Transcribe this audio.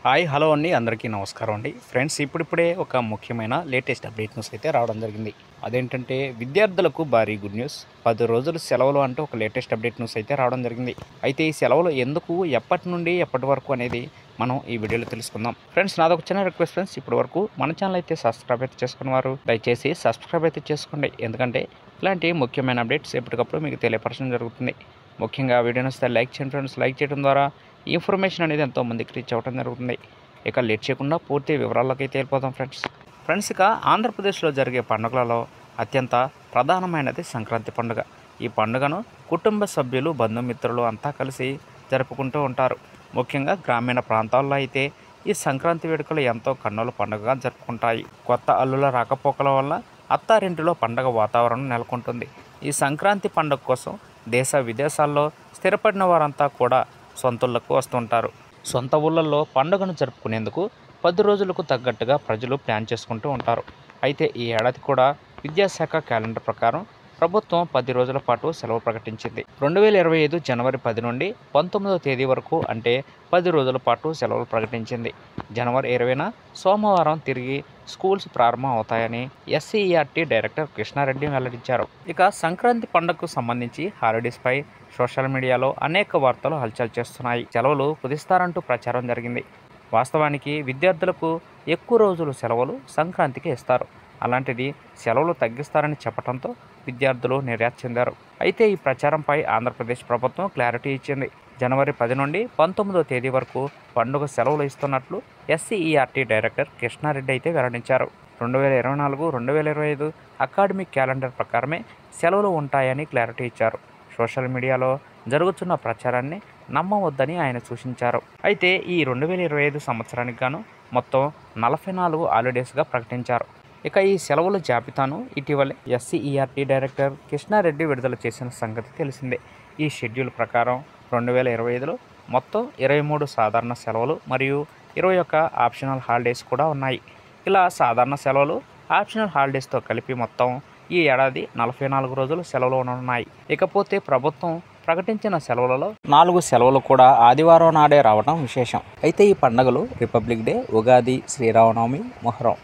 Hi hello అండి, అందరికీ నమస్కారం అండి. ఫ్రెండ్స్, ఇప్పుడిప్పుడే ఒక ముఖ్యమైన లేటెస్ట్ అప్డేట్ న్యూస్ అయితే రావడం జరిగింది. అదేంటంటే విద్యార్థులకు భారీ గుడ్ న్యూస్. 10 రోజులు సెలవులు అంటూ ఒక లేటెస్ట్ అప్డేట్ న్యూస్ అయితే రావడం జరిగింది. అయితే ఈ సెలవులు ఎందుకు, ఎప్పటి నుండి ఎప్పటి వరకు అనేది మనం ఈ వీడియోలో తెలుసుకుందాం. ఫ్రెండ్స్, నాదొక చిన్న రిక్వెస్ట్ ఫ్రెండ్స్, ఇప్పటి వరకు మన ఛానల్ అయితే సబ్స్క్రైబ్ అయితే చేసుకున్నవారు దయచేసి సబ్స్క్రైబ్ అయితే చేసుకోండి. ఎందుకంటే ఇలాంటి ముఖ్యమైన అప్డేట్స్ ఎప్పటికప్పుడు మీకు తెలియపరచడం జరుగుతుంది. ముఖ్యంగా వీడియో నచ్చితే లైక్ చేయండి ఫ్రెండ్స్. లైక్ చేయడం ద్వారా ఈ ఇన్ఫర్మేషన్ అనేది ఎంతో మందికి రీచ్ అవ్వడం జరుగుతుంది. ఇక లేట్ చేయకుండా పూర్తి వివరాల్లోకి అయితే వెళ్ళిపోతాం ఫ్రెండ్స్. ఇక ఆంధ్రప్రదేశ్లో జరిగే పండుగలలో అత్యంత ప్రధానమైనది సంక్రాంతి పండుగ. ఈ పండుగను కుటుంబ సభ్యులు, బంధుమిత్రులు అంతా కలిసి జరుపుకుంటూ ఉంటారు. ముఖ్యంగా గ్రామీణ ప్రాంతాల్లో అయితే ఈ సంక్రాంతి వేడుకలు ఎంతో కన్నుల పండుగగా జరుపుకుంటాయి. కొత్త అల్లుల రాకపోకల వల్ల అత్తారింటిలో పండుగ వాతావరణం నెలకొంటుంది. ఈ సంక్రాంతి పండుగ కోసం దేశ విదేశాల్లో స్థిరపడిన వారంతా కూడా సొంతూళ్ళకు వస్తుంటారు. సొంత ఊళ్ళల్లో పండుగను జరుపుకునేందుకు 10 రోజులకు తగ్గట్టుగా ప్రజలు ప్లాన్ చేసుకుంటూ ఉంటారు. అయితే ఈ ఏడాది కూడా విద్యాశాఖ క్యాలెండర్ ప్రకారం ప్రభుత్వం 10 రోజుల పాటు సెలవు ప్రకటించింది. 2025 జనవరి 10 నుండి 19వ తేదీ వరకు, అంటే 10 రోజుల పాటు సెలవులు ప్రకటించింది. జనవరి 20న సోమవారం తిరిగి స్కూల్స్ ప్రారంభం అవుతాయని ఎస్సీఈఆర్టీ డైరెక్టర్ కృష్ణారెడ్డి వెల్లడించారు. ఇక సంక్రాంతి పండుగకు సంబంధించి హాలిడేస్పై సోషల్ మీడియాలో అనేక వార్తలు హల్చల్ చేస్తున్నాయి. సెలవులు కుదిస్తారంటూ ప్రచారం జరిగింది. వాస్తవానికి విద్యార్థులకు ఎక్కువ రోజులు సెలవులు సంక్రాంతికి ఇస్తారు. అలాంటిది సెలవులు తగ్గిస్తారని చెప్పడంతో విద్యార్థులు నిరాశ చెందారు. అయితే ఈ ప్రచారంపై ఆంధ్రప్రదేశ్ ప్రభుత్వం క్లారిటీ ఇచ్చింది. జనవరి 10 నుండి 19వ తేదీ వరకు పండుగ సెలవులు ఇస్తున్నట్లు ఎస్సీఈఆర్టీ డైరెక్టర్ కృష్ణారెడ్డి అయితే వెల్లడించారు. 2024-2025 అకాడమిక్ క్యాలెండర్ ప్రకారమే సెలవులు ఉంటాయని క్లారిటీ ఇచ్చారు. సోషల్ మీడియాలో జరుగుతున్న ప్రచారాన్ని నమ్మవద్దని ఆయన సూచించారు. అయితే ఈ 2025 సంవత్సరానికి గాను మొత్తం 44 హాలిడేస్గా ప్రకటించారు. ఇక ఈ సెలవుల జాబితాను ఇటీవలే ఎస్సీఈఆర్టీ డైరెక్టర్ కృష్ణారెడ్డి విడుదల చేసిన సంగతి తెలిసిందే. ఈ షెడ్యూల్ ప్రకారం 2025లో మొత్తం 23 సాధారణ సెలవులు మరియు 21 ఆప్షనల్ హాలిడేస్ కూడా ఉన్నాయి. ఇలా సాధారణ సెలవులు, ఆప్షనల్ హాలిడేస్తో కలిపి మొత్తం ఈ ఏడాది 44 రోజులు సెలవులు ఉన్నాయి. ఇకపోతే ప్రభుత్వం ప్రకటించిన సెలవులలో 4 సెలవులు కూడా ఆదివారం నాడే రావడం విశేషం. అయితే ఈ పండుగలు రిపబ్లిక్ డే, ఉగాది, శ్రీరామనవమి, మొహరం